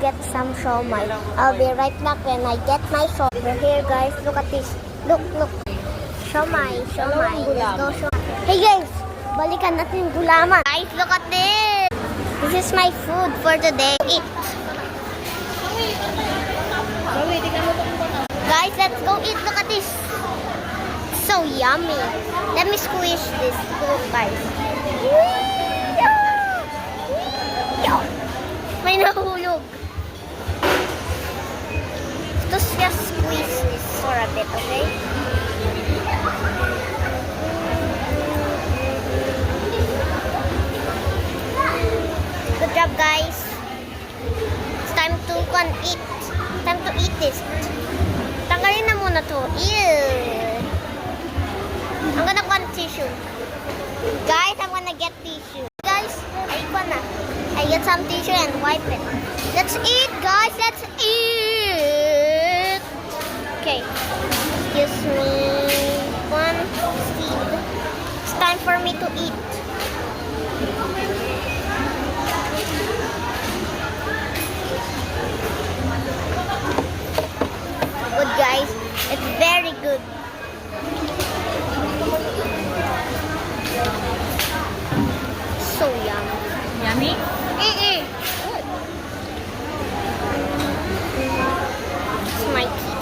get some shawmai. I'll be right back when I get my shawmai. Here guys, look at this. Look. Shawmai. Let's go shawmai. Hey guys, balikan natin yung gulaman. Guys, look at this. This is my food for today. Eat. Guys, let's go eat. Look at this. So yummy. Let me squish this. Look guys. May nahulog. Just squeeze this for a bit, okay? Good job, guys. It's time to eat. Time to eat this. Tanggalin na muna to. Ew. I'm gonna want tissue. Guys, I'm gonna get tissue. Guys, I get some tissue and wipe it. Let's eat, guys. Let's eat. Okay. Excuse me. One seed. It's time for me to eat. Good, guys. It's very good. So yummy. Yummy? It's my teeth.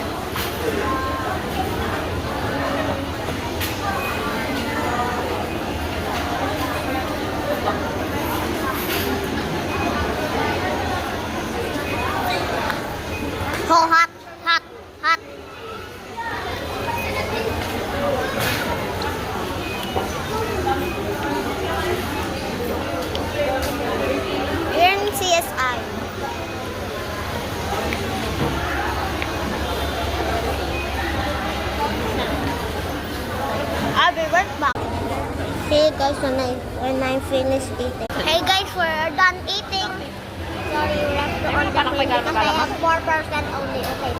Oh, hot. We're in CSI. I'll be right back. See you guys when I finish eating. Hey guys, we're done eating. Sorry, we have to order because I have 4% only. Okay.